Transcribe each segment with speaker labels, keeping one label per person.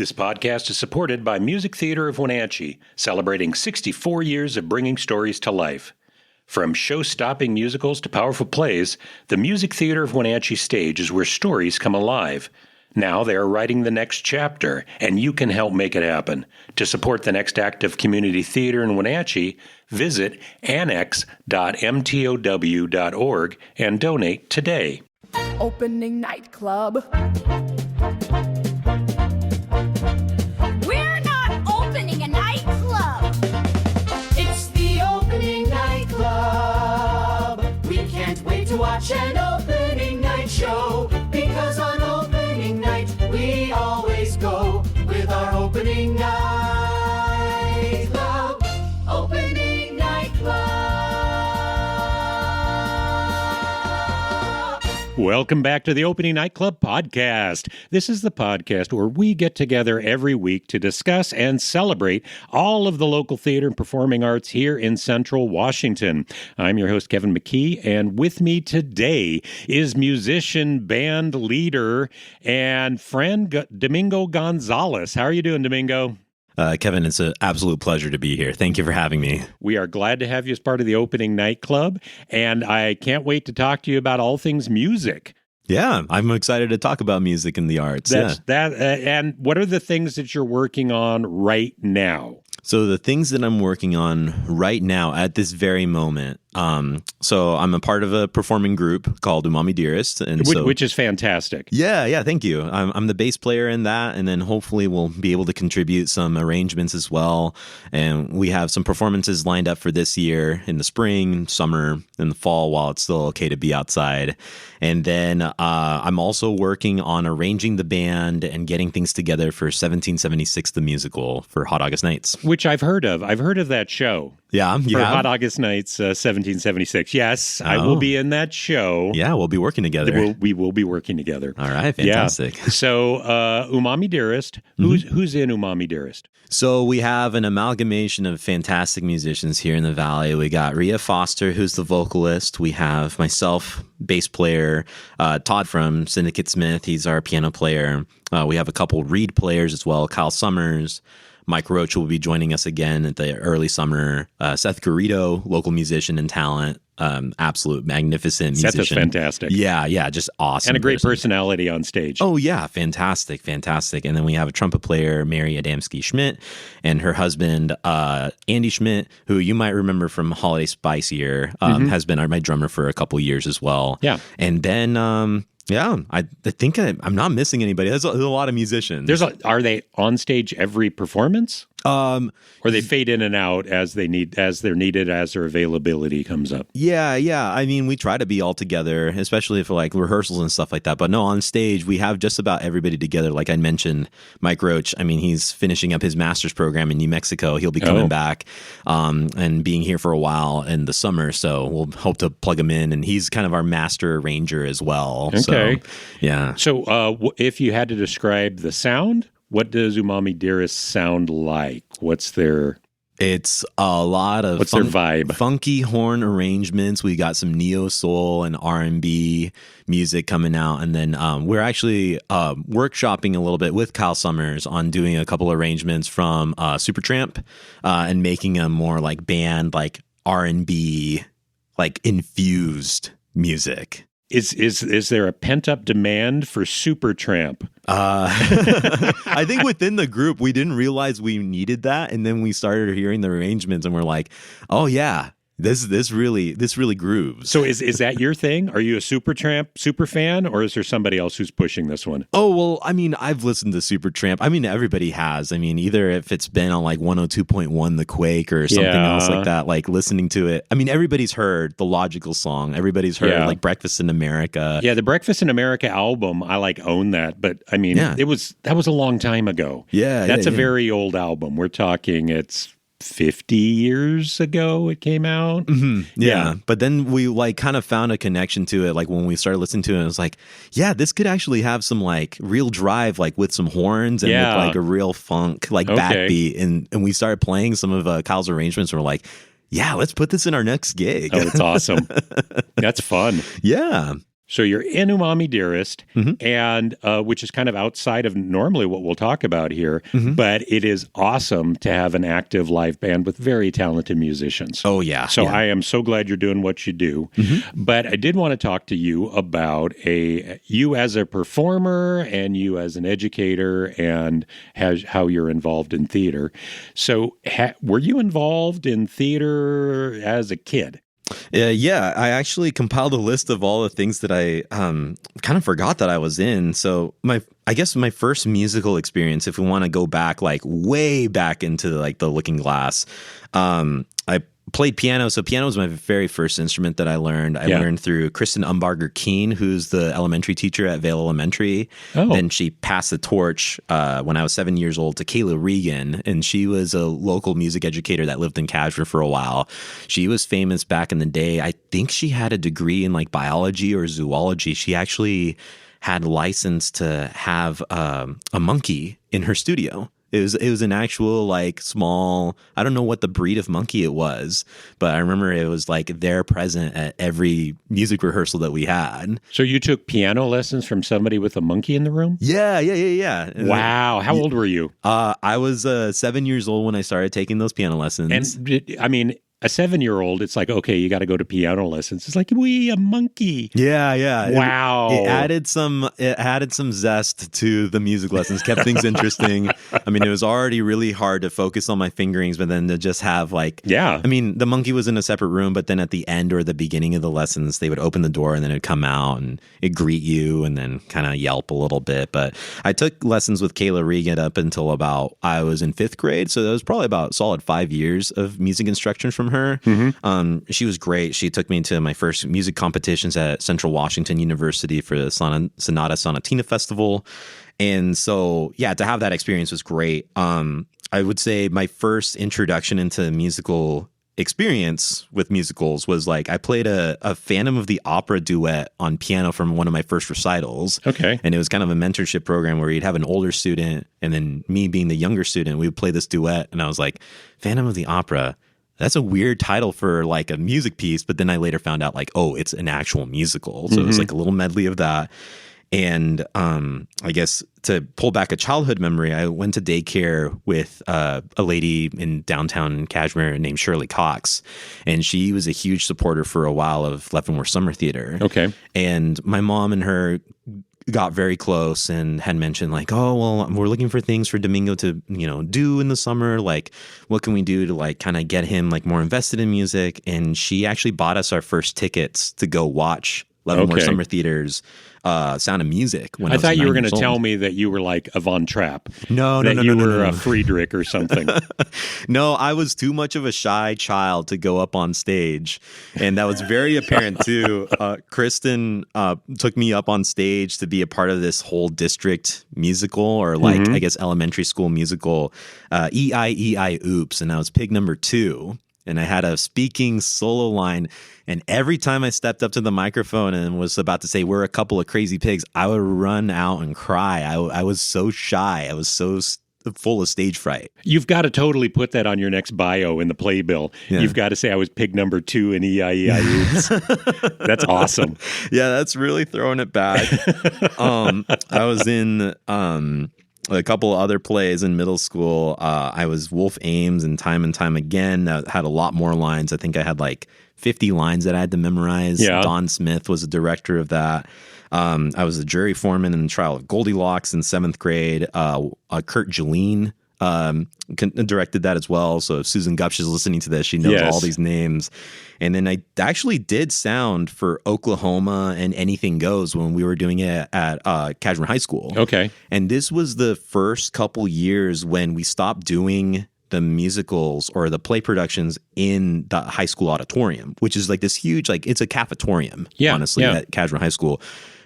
Speaker 1: This podcast is supported by Music Theater of Wenatchee, celebrating 64 years of bringing stories to life. From show-stopping musicals to powerful plays, the Music Theater of Wenatchee stage is where stories come alive. Now they are writing the next chapter, and you can help make it happen. To support the next act of community theater in Wenatchee, visit annex.mtow.org and donate today.
Speaker 2: Opening night club.
Speaker 3: We're not opening a nightclub.
Speaker 2: It's the opening night club. We can't wait to watch an opening night show, because on opening night we always go with our opening night club. Opening night club.
Speaker 1: Welcome back to the Opening Night Club podcast. This is the podcast where we get together every week to discuss and celebrate all of the local theater and performing arts here in Central Washington. I'm your host, Kevin McKee, and with me today is musician, band leader, and friend Domingo Gonzalez. How are you doing, Domingo?
Speaker 4: Kevin, it's an absolute pleasure to be here. Thank you for having me.
Speaker 1: We are glad to have you as part of the Opening Night Club, and I can't wait to talk to you about all things music.
Speaker 4: Yeah, I'm excited to talk about music and the arts.
Speaker 1: And what are the things that you're working on right now?
Speaker 4: So the things that I'm working on right now at this very moment, so I'm a part of a performing group called Umami Dearest. And
Speaker 1: which is fantastic.
Speaker 4: Yeah, thank you. I'm the bass player in that, and then hopefully we'll be able to contribute some arrangements as well. And we have some performances lined up for this year in the spring, summer, and the fall while it's still okay to be outside. And then I'm also working on arranging the band and getting things together for 1776 the musical for Hot August Nights.
Speaker 1: Which I've heard of. I've heard of that show.
Speaker 4: Yeah,
Speaker 1: for Hot August Nights, 1776. Yes, I will be in that show.
Speaker 4: Yeah, we'll be working together.
Speaker 1: We will be working together.
Speaker 4: All right, fantastic.
Speaker 1: Yeah. So, Umami Dearest, who's in Umami Dearest?
Speaker 4: So we have an amalgamation of fantastic musicians here in the Valley. We got Rhea Foster, who's the vocalist. We have myself, bass player, Todd from Syndicate Smith. He's our piano player. We have a couple reed players as well, Kyle Summers. Mike Roach will be joining us again at the early summer. Seth Garrido, local musician and talent, absolute magnificent musician.
Speaker 1: Seth is fantastic.
Speaker 4: Yeah, just awesome.
Speaker 1: And a great personality on stage.
Speaker 4: Oh, yeah, fantastic. And then we have a trumpet player, Mary Adamski-Schmidt, and her husband, Andy Schmidt, who you might remember from Holiday Spicier, has been my drummer for a couple years as well.
Speaker 1: Yeah.
Speaker 4: And then... yeah, I think I'm not missing anybody. There's a lot of musicians.
Speaker 1: Are they on stage every performance? Or they fade in and out as they're needed, as their availability comes up.
Speaker 4: Yeah. I mean, we try to be all together, especially for like rehearsals and stuff like that. But no, on stage, we have just about everybody together. Like I mentioned, Mike Roach, I mean, he's finishing up his master's program in New Mexico. He'll be coming back and being here for a while in the summer. So we'll hope to plug him in. And he's kind of our master arranger as well.
Speaker 1: Okay.
Speaker 4: So, yeah.
Speaker 1: So if you had to describe the sound, what does Umami Dearest sound like? What's their...
Speaker 4: It's a lot of
Speaker 1: their vibe?
Speaker 4: Funky horn arrangements. We got some neo soul and R&B music coming out, and then we're actually workshopping a little bit with Kyle Summers on doing a couple arrangements from Supertramp and making them more like band, like R&B, like infused music.
Speaker 1: Is there a pent-up demand for Supertramp?
Speaker 4: I think within the group, we didn't realize we needed that. And then we started hearing the arrangements and we're like, oh, yeah, this really grooves.
Speaker 1: So is that your thing? Are you a Supertramp super fan, or is there somebody else who's pushing this one?
Speaker 4: Oh, well, I mean, I've listened to Supertramp. I mean, everybody has. I mean, either if it's been on like 102.1 The Quake or something else like that, like listening to it. I mean, everybody's heard the Logical Song. Everybody's heard like Breakfast in America.
Speaker 1: Yeah, the Breakfast in America album, I like own that. But I mean, that was a long time ago.
Speaker 4: Yeah.
Speaker 1: That's a very old album. We're talking, it's 50 years ago it came out.
Speaker 4: Yeah. But then we like kind of found a connection to it. Like when we started listening to it, it was like, yeah, this could actually have some like real drive, like with some horns and with like a real funk, like backbeat. And we started playing some of Kyle's arrangements and we're like, yeah, let's put this in our next gig.
Speaker 1: Oh, it's awesome. That's fun.
Speaker 4: Yeah.
Speaker 1: So you're in Umami Dearest, and which is kind of outside of normally what we'll talk about here, but it is awesome to have an active live band with very talented musicians.
Speaker 4: Oh, yeah.
Speaker 1: So
Speaker 4: yeah.
Speaker 1: I am so glad you're doing what you do. But I did want to talk to you about you as a performer and you as an educator and how you're involved in theater. So were you involved in theater as a kid?
Speaker 4: Yeah, I actually compiled a list of all the things that I kind of forgot that I was in. So I guess my first musical experience, if we want to go back, like way back into like the Looking Glass, I played piano. So piano was my very first instrument that I learned. I learned through Kristen Umbarger Keene, who's the elementary teacher at Vale Elementary.
Speaker 1: Oh.
Speaker 4: Then she passed the torch when I was 7 years old to Kayla Regan, and she was a local music educator that lived in Cashmere for a while. She was famous back in the day. I think she had a degree in like biology or zoology. She actually had license to have a monkey in her studio. It was an actual like small, I don't know what the breed of monkey it was, but I remember it was like there present at every music rehearsal that we had.
Speaker 1: So you took piano lessons from somebody with a monkey in the room?
Speaker 4: Yeah.
Speaker 1: Wow. How old were you?
Speaker 4: I was 7 years old when I started taking those piano lessons.
Speaker 1: And I mean, a 7-year-old, it's like, okay, you got to go to piano lessons. It's like, a monkey.
Speaker 4: Yeah.
Speaker 1: Wow.
Speaker 4: It added some zest to the music lessons, kept things interesting. I mean, it was already really hard to focus on my fingerings, but then to just have like, I mean, the monkey was in a separate room, but then at the end or the beginning of the lessons, they would open the door and then it'd come out and it'd greet you and then kind of yelp a little bit. But I took lessons with Kayla Regan up until about I was in 5th grade. So that was probably about solid 5 years of music instruction from her. She was great. She took me to my first music competitions at Central Washington University for the Sonata Sonatina Festival. And so, yeah, to have that experience was great. I would say my first introduction into musical experience with musicals was like I played a Phantom of the Opera duet on piano from one of my first recitals.
Speaker 1: Okay.
Speaker 4: And it was kind of a mentorship program where you'd have an older student and then me being the younger student, we would play this duet. And I was like, Phantom of the Opera, that's a weird title for like a music piece. But then I later found out like, oh, it's an actual musical. So it was like a little medley of that. And I guess to pull back a childhood memory, I went to daycare with a lady in downtown Cashmere named Shirley Cox. And she was a huge supporter for a while of Leavenworth Summer Theater.
Speaker 1: Okay.
Speaker 4: And my mom and her got very close and had mentioned like, oh, well, we're looking for things for Domingo to, do in the summer. Like, what can we do to like kind of get him like more invested in music? And she actually bought us our first tickets to go watch Leavenworth Summer Theater's Sound of Music. When I
Speaker 1: thought you were going to
Speaker 4: old.
Speaker 1: tell me that you were like a Von Trapp.
Speaker 4: No,
Speaker 1: you were a Friedrich or something.
Speaker 4: No, I was too much of a shy child to go up on stage. And that was very apparent too. Kristen took me up on stage to be a part of this whole district musical or like, I guess, elementary school musical, E-I-E-I Oops. And I was pig number 2. And I had a speaking solo line. And every time I stepped up to the microphone and was about to say, we're a couple of crazy pigs, I would run out and cry. I was so shy. I was so full of stage fright.
Speaker 1: You've got to totally put that on your next bio in the playbill. Yeah. You've got to say I was pig number 2 in E-I-E-I Oops. That's awesome.
Speaker 4: Yeah, that's really throwing it back. I was in a couple of other plays in middle school. I was Wolf Ames and Time Again. That had a lot more lines. I think I had like 50 lines that I had to memorize.
Speaker 1: Yeah.
Speaker 4: Don Smith was the director of that. I was the jury foreman in the trial of Goldilocks in 7th grade. Kurt Jeline directed that as well. So if Susan Gupsh is listening to this, she knows all these names. And then I actually did sound for Oklahoma and Anything Goes when we were doing it at Cashmere High School.
Speaker 1: Okay.
Speaker 4: And this was the first couple years when we stopped doing the musicals or the play productions in the high school auditorium, which is like this huge, like it's a cafetorium, honestly, at Cashmere High School.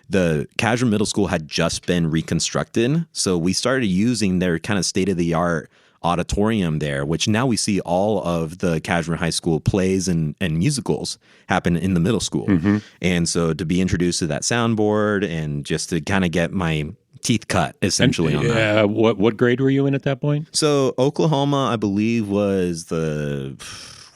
Speaker 4: The Cashmere Middle School had just been reconstructed. So we started using their kind of state-of-the-art auditorium there, which now we see all of the Cashmere High School plays and musicals happen in the middle school. And so to be introduced to that soundboard and just to kind of get my teeth cut essentially on that.
Speaker 1: What grade were you in at that point?
Speaker 4: So Oklahoma, I believe, was the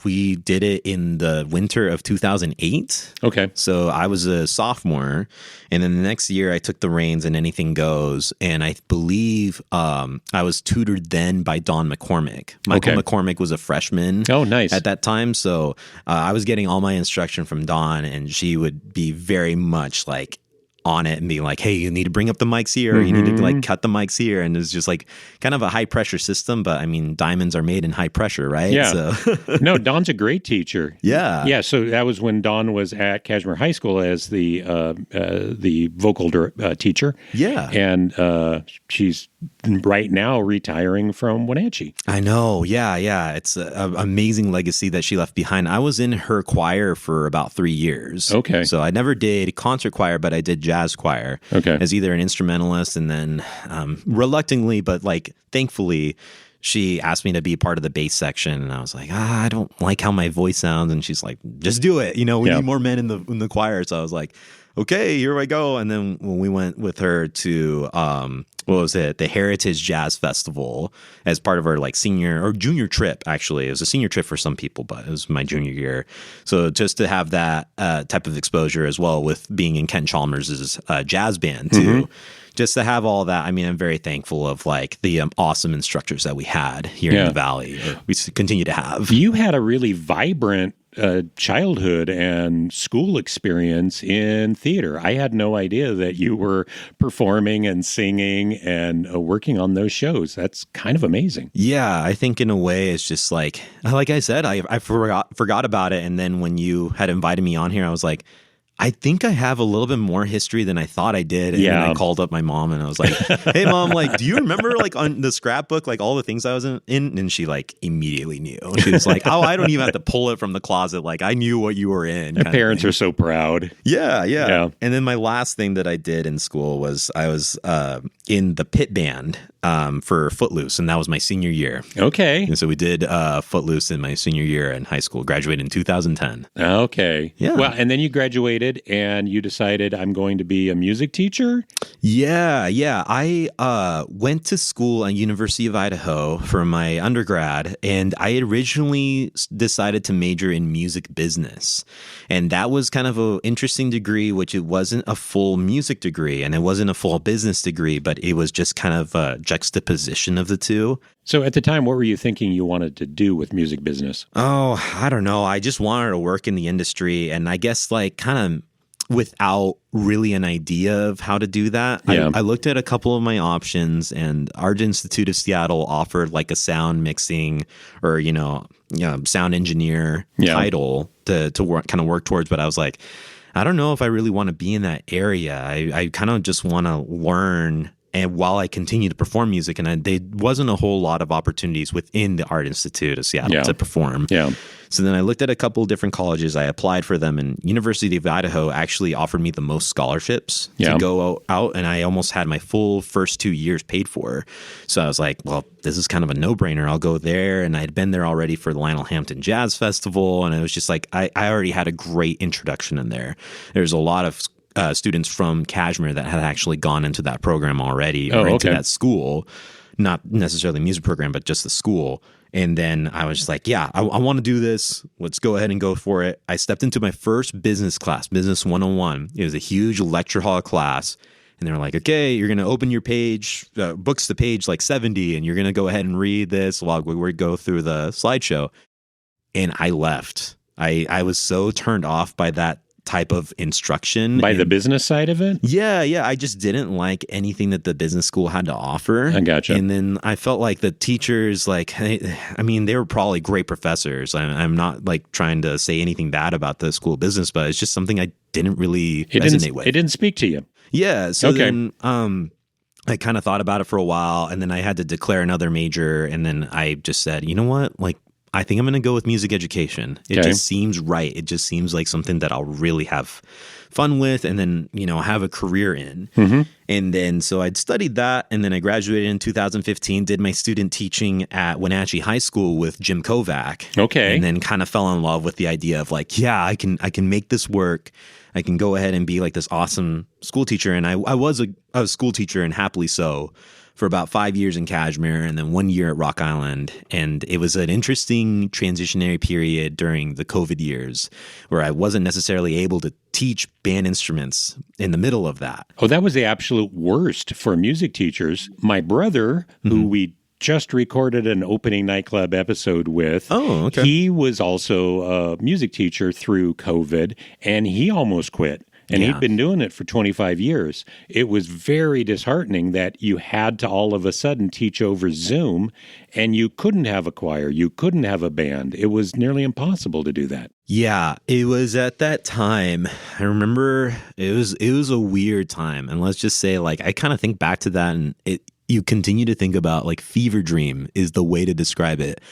Speaker 4: we did it in the winter of 2008.
Speaker 1: Okay.
Speaker 4: So I was a sophomore, and then the next year I took the reins and Anything Goes. And I believe I was tutored then by Don McCormick. Michael McCormick was a freshman at that time. So I was getting all my instruction from Dawn, and she would be very much like on it and be like, hey, you need to bring up the mics here, or you need to like cut the mics here. And it's just like kind of a high pressure system. But I mean, diamonds are made in high pressure, right?
Speaker 1: Yeah. So no, Dawn's a great teacher.
Speaker 4: Yeah.
Speaker 1: Yeah. So that was when Dawn was at Kashmir High School as the vocal teacher.
Speaker 4: Yeah.
Speaker 1: And she's right now retiring from Wenatchee.
Speaker 4: I know. Yeah. It's an amazing legacy that she left behind. I was in her choir for about 3 years.
Speaker 1: Okay.
Speaker 4: So I never did concert choir, but I did jazz choir as either an instrumentalist, and then reluctantly, but like thankfully, she asked me to be part of the bass section, and I was like, I don't like how my voice sounds, and she's like, just do it. We need more men in the choir. So I was like, okay, here I go. And then when we went with her to the Heritage Jazz Festival as part of our like senior or junior trip. Actually, it was a senior trip for some people, but it was my junior year. So just to have that type of exposure as well with being in Ken Chalmers' jazz band too. Just to have all that, I mean, I'm very thankful of like the awesome instructors that we had here in the Valley. We continue to have.
Speaker 1: You had a really vibrant childhood and school experience in theater. I had no idea that you were performing and singing and working on those shows. That's kind of amazing.
Speaker 4: Yeah, I think in a way it's just like I said, I forgot about it. And then when you had invited me on here, I was like, I think I have a little bit more history than I thought I did. And then I called up my mom and I was like, hey, Mom, like, do you remember like on the scrapbook, like all the things I was in? And she like immediately knew. She was like, oh, I don't even have to pull it from the closet. Like I knew what you were in.
Speaker 1: My parents are so proud.
Speaker 4: Yeah. And then my last thing that I did in school was I was in the pit band for Footloose, and that was my senior year.
Speaker 1: Okay.
Speaker 4: And so we did Footloose in my senior year in high school, graduated in 2010.
Speaker 1: Okay.
Speaker 4: Yeah.
Speaker 1: Well, and then you graduated and you decided I'm going to be a music teacher?
Speaker 4: Yeah. I went to school at University of Idaho for my undergrad, and I had originally decided to major in music business. And that was kind of an interesting degree, which it wasn't a full music degree and it wasn't a full business degree, but it was just kind of a juxtaposition of the two.
Speaker 1: So at the time, what were you thinking you wanted to do with music business?
Speaker 4: Oh, I don't know. I just wanted to work in the industry, and I guess like kind of without really an idea of how to do that.
Speaker 1: Yeah.
Speaker 4: I looked at a couple of my options, and Art Institute of Seattle offered like a sound mixing or, sound engineer title to work, kind of work towards. But I was like, I don't know if I really want to be in that area. I kind of just want to learn. And while I continue to perform music, and there wasn't a whole lot of opportunities within the Art Institute of Seattle to perform. Yeah. So then I looked at a couple of different colleges. I applied for them, and University of Idaho actually offered me the most scholarships to go out, and I almost had my full first 2 years paid for. So I was like, well, this is kind of a no-brainer. I'll go there, and I had been there already for the Lionel Hampton Jazz Festival, and it was just like I already had a great introduction in there. There's a lot of students from Kashmir that had actually gone into that program already or into that school, not necessarily music program, but just the school. And then I was just like, yeah, I want to do this. Let's go ahead and go for it. I stepped into my first business class, Business 101. It was a huge lecture hall class. And they were like, okay, you're going to open your page, books to page like 70, and you're going to go ahead and read this while we go through the slideshow. And I left. I was so turned off by that type of instruction.
Speaker 1: By the business side of it?
Speaker 4: Yeah. I just didn't like anything that the business school had to offer.
Speaker 1: I gotcha.
Speaker 4: And then I felt like the teachers, they were probably great professors. I'm not like trying to say anything bad about the school of business, but it's just something I didn't really resonate with.
Speaker 1: It didn't speak to you.
Speaker 4: Yeah. So then I kind of thought about it for a while, and then I had to declare another major. And then I just said, you know what? Like, I think I'm going to go with music education. It just seems right. It just seems like something that I'll really have fun with and then, have a career in. Mm-hmm. And then so I'd studied that, and then I graduated in 2015, did my student teaching at Wenatchee High School with Jim Kovac. Okay. And then kind of fell in love with the idea of like, yeah, I can make this work. I can go ahead and be like this awesome school teacher. And I was a school teacher, and happily so, for about 5 years in Kashmir and then 1 year at Rock Island. And it was an interesting transitionary period during the COVID years where I wasn't necessarily able to teach band instruments in the middle of that.
Speaker 1: Oh, that was the absolute worst for music teachers. My brother, who we just recorded an opening nightclub episode with.
Speaker 4: Oh, okay.
Speaker 1: He was also a music teacher through COVID, and he almost quit. And he'd been doing it for 25 years. It was very disheartening that you had to all of a sudden teach over Zoom, and you couldn't have a choir, you couldn't have a band. It was nearly impossible to do that.
Speaker 4: Yeah, it was at that time. I remember it was a weird time. And let's just say, like, I kind of think back to that, and you continue to think about, like, fever dream is the way to describe it.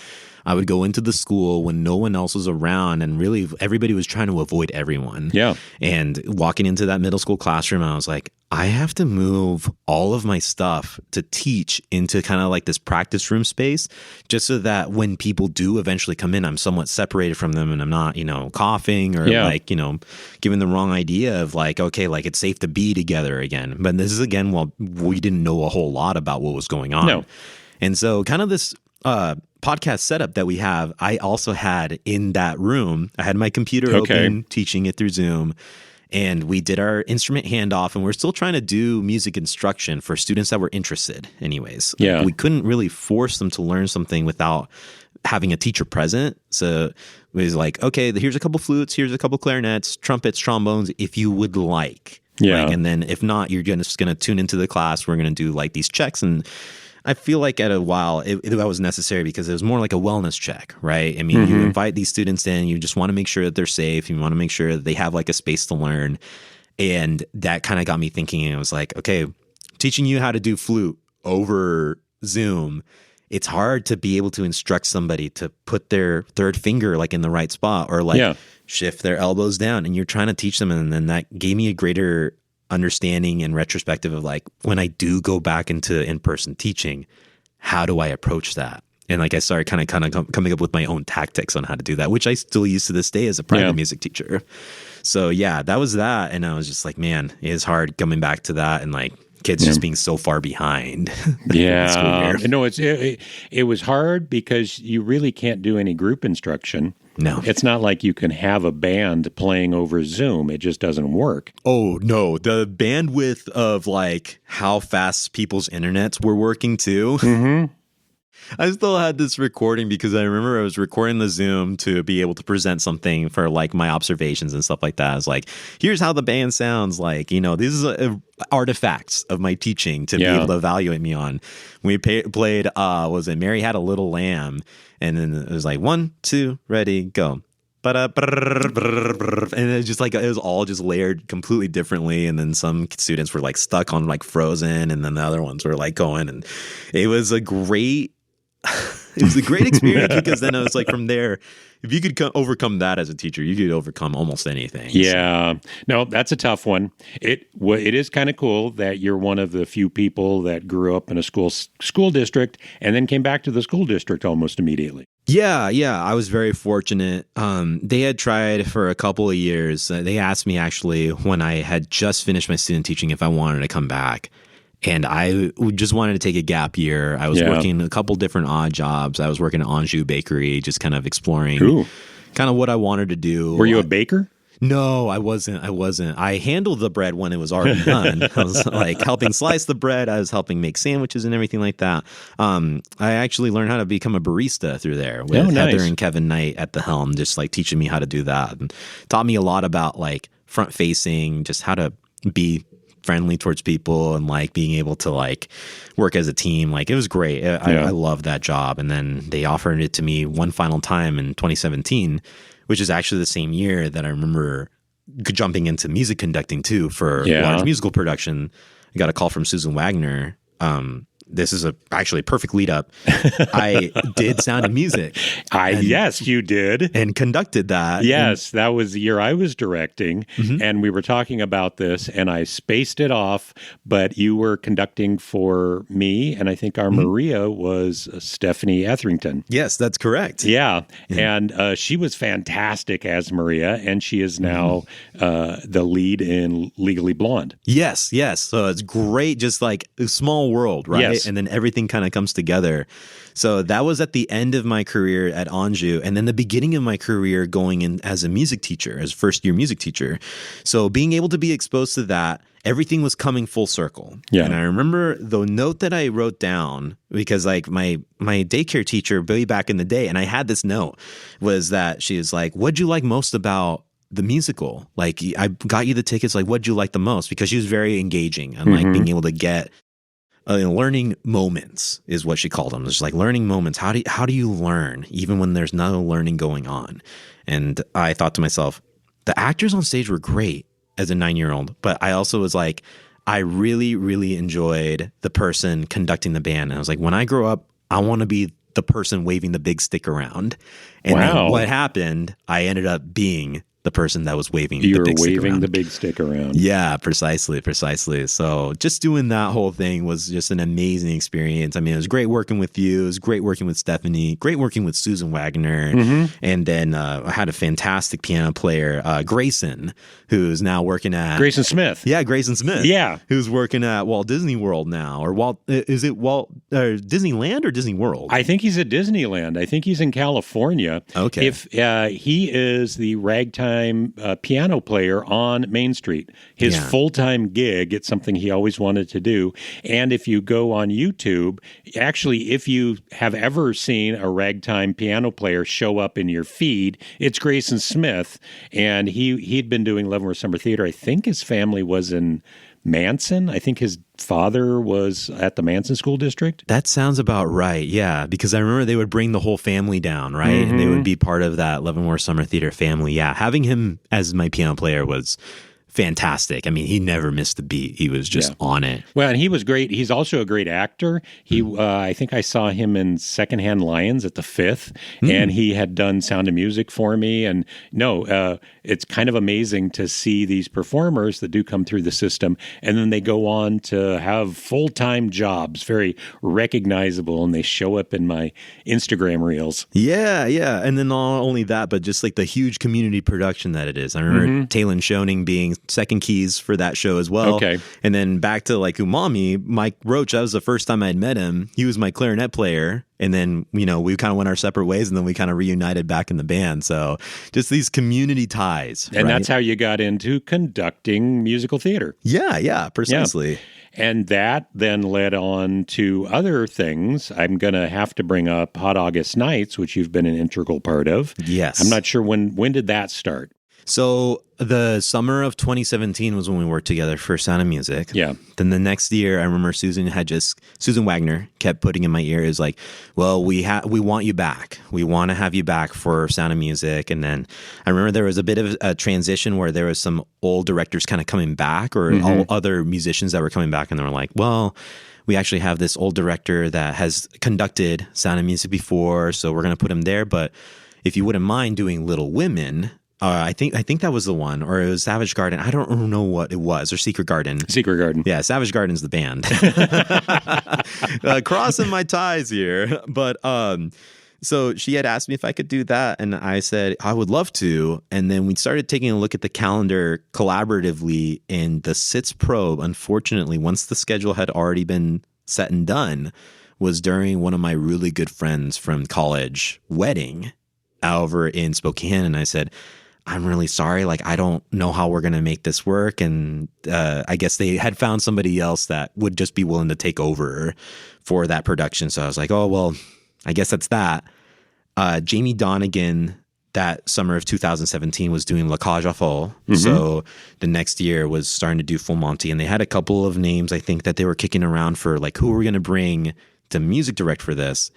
Speaker 4: I would go into the school when no one else was around, and really everybody was trying to avoid everyone.
Speaker 1: Yeah.
Speaker 4: And walking into that middle school classroom, I was like, I have to move all of my stuff to teach into kind of like this practice room space, just so that when people do eventually come in, I'm somewhat separated from them and I'm not, coughing or giving the wrong idea of like, okay, like it's safe to be together again. But this is again, while we didn't know a whole lot about what was going on.
Speaker 1: No.
Speaker 4: And so kind of this podcast setup that we have, I also had in that room. I had my computer open, teaching it through Zoom, and we did our instrument handoff, and we're still trying to do music instruction for students that were interested anyways.
Speaker 1: Yeah.
Speaker 4: We couldn't really force them to learn something without having a teacher present. So it was like, okay, here's a couple flutes, here's a couple clarinets, trumpets, trombones, if you would like.
Speaker 1: Yeah.
Speaker 4: And then if not, you're just going to tune into the class. We're going to do like these checks. And I feel like at a while that was necessary because it was more like a wellness check, right? I mean, you invite these students in, you just want to make sure that they're safe. You want to make sure that they have like a space to learn. And that kind of got me thinking. And it was like, okay, teaching you how to do flute over Zoom, it's hard to be able to instruct somebody to put their third finger like in the right spot or like shift their elbows down. And you're trying to teach them. And then that gave me a greater understanding and retrospective of like, when I do go back into in-person teaching, how do I approach that? And like I started kind of coming up with my own tactics on how to do that, which I still use to this day as a private music teacher. So yeah, that was that. And I was just like, man, it is hard coming back to that and like kids just being so far behind.
Speaker 1: Yeah. No, it was hard because you really can't do any group instruction.
Speaker 4: No.
Speaker 1: It's not like you can have a band playing over Zoom. It just doesn't work.
Speaker 4: Oh, no. The bandwidth of like how fast people's internets were working too. Mm-hmm. I still had this recording because I remember I was recording the Zoom to be able to present something for like my observations and stuff like that. I was like, here's how the band sounds like, these are artifacts of my teaching to be able to evaluate me on. We played, was it Mary Had a Little Lamb? And then it was like 1, 2, ready, go. And it's just like, it was all just layered completely differently. And then some students were like stuck on like Frozen. And then the other ones were like going. And it was a great experience because then I was like, from there, if you could overcome that as a teacher, you could overcome almost anything.
Speaker 1: Yeah. No, that's a tough one. It is kind of cool that you're one of the few people that grew up in a school district and then came back to the school district almost immediately.
Speaker 4: Yeah. I was very fortunate. They had tried for a couple of years. They asked me actually when I had just finished my student teaching if I wanted to come back. And I just wanted to take a gap year. I was working a couple different odd jobs. I was working at Anjou Bakery, just kind of exploring kind of what I wanted to do.
Speaker 1: Were you a baker?
Speaker 4: No, I wasn't. I handled the bread when it was already done. I was like helping slice the bread. I was helping make sandwiches and everything like that. I actually learned how to become a barista through there with Heather and Kevin Knight at the helm, just like teaching me how to do that. And taught me a lot about like front facing, just how to be friendly towards people and like being able to like work as a team. Like it was great. I loved that job. And then they offered it to me one final time in 2017, which is actually the same year that I remember jumping into music conducting too for large musical production. I got a call from Susan Wagner. This is actually a perfect lead up. I did Sound of Music.
Speaker 1: Yes, you did.
Speaker 4: And conducted that.
Speaker 1: Yes, that was the year I was directing. Mm-hmm. And we were talking about this and I spaced it off, but you were conducting for me. And I think our Maria was Stephanie Etherington.
Speaker 4: Yes, that's correct.
Speaker 1: Yeah. And she was fantastic as Maria. And she is now the lead in Legally Blonde.
Speaker 4: Yes. So it's great. Just like a small world, right?
Speaker 1: Yes.
Speaker 4: right? And then everything kind of comes together. So that was at the end of my career at Anjou, and then the beginning of my career going in as a music teacher, as first-year music teacher. So being able to be exposed to that, everything was coming full circle. Yeah. And I remember the note that I wrote down, because like my daycare teacher way back in the day, and I had this note, was that she was like, what'd you like most about the musical? Like, I got you the tickets, like, what'd you like the most? Because she was very engaging and like being able to get learning moments is what she called them. There's like learning moments. How do you learn even when there's no learning going on? And I thought to myself, the actors on stage were great as a 9-year-old, but I also was like, I really, really enjoyed the person conducting the band. And I was like, when I grow up, I want to be the person waving the big stick around. And then what happened, I ended up being the person that was waving the big stick around. You were waving
Speaker 1: the big stick around.
Speaker 4: Yeah, precisely. So just doing that whole thing was just an amazing experience. I mean, it was great working with you. It was great working with Stephanie. Great working with Susan Wagner. And then I had a fantastic piano player, Grayson, who's now working at...
Speaker 1: Grayson Smith.
Speaker 4: Yeah, Grayson Smith.
Speaker 1: Yeah.
Speaker 4: Who's working at Walt Disney World now. Or Disneyland or Disney World?
Speaker 1: I think he's at Disneyland. I think he's in California.
Speaker 4: Okay.
Speaker 1: If he is the ragtime piano player on Main Street. His full-time gig, it's something he always wanted to do. And if you go on YouTube, actually, if you have ever seen a ragtime piano player show up in your feed, it's Grayson Smith. And he'd been doing Leavenworth Summer Theater. I think his family was in Manson. I think his father was at the Manson School District.
Speaker 4: That sounds about right, yeah, because I remember they would bring the whole family down, right? And they would be part of that Leavenworth Summer Theater family. Yeah, having him as my piano player was fantastic. I mean, he never missed a beat. He was just on it.
Speaker 1: Well, and he was great. He's also a great actor. He, I think I saw him in Secondhand Lions at the Fifth, and he had done Sound of Music for me. And it's kind of amazing to see these performers that do come through the system, and then they go on to have full-time jobs, very recognizable, and they show up in my Instagram reels.
Speaker 4: Yeah. And then not only that, but just like the huge community production that it is. I remember Talon Schoening being second keys for that show as well.
Speaker 1: Okay.
Speaker 4: And then back to like Umami, Mike Roach, that was the first time I'd met him. He was my clarinet player. And then, we kind of went our separate ways, and then we kind of reunited back in the band. So just these community ties.
Speaker 1: And that's how you got into conducting musical theater.
Speaker 4: Yeah, precisely.
Speaker 1: Yeah. And that then led on to other things. I'm going to have to bring up Hot August Nights, which you've been an integral part of.
Speaker 4: Yes.
Speaker 1: I'm not sure when did that start?
Speaker 4: So the summer of 2017 was when we worked together for Sound of Music.
Speaker 1: Yeah.
Speaker 4: Then the next year, I remember Susan Wagner kept putting in my ear, is like, well, we want you back. We want to have you back for Sound of Music. And then I remember there was a bit of a transition where there was some old directors kind of coming back, or all other musicians that were coming back, and they were like, well, we actually have this old director that has conducted Sound of Music before, so we're going to put him there. But if you wouldn't mind doing Little Women... I think that was the one, or it was Savage Garden. I don't know what it was, or Secret Garden.
Speaker 1: Secret Garden.
Speaker 4: Yeah, Savage Garden's the band. Crossing my ties here. But so she had asked me if I could do that, and I said I would love to. And then we started taking a look at the calendar collaboratively, and the Sitz Probe, unfortunately, once the schedule had already been set and done, was during one of my really good friends from college wedding over in Spokane. And I said, I'm really sorry. Like, I don't know how we're going to make this work. And I guess they had found somebody else that would just be willing to take over for that production. So I was like, oh, well, I guess that's that. Jamie Donegan, that summer of 2017, was doing La Cage aux Folles. So the next year was starting to do Full Monty. And they had a couple of names, I think, that they were kicking around for, like, who are we going to bring to music direct for this?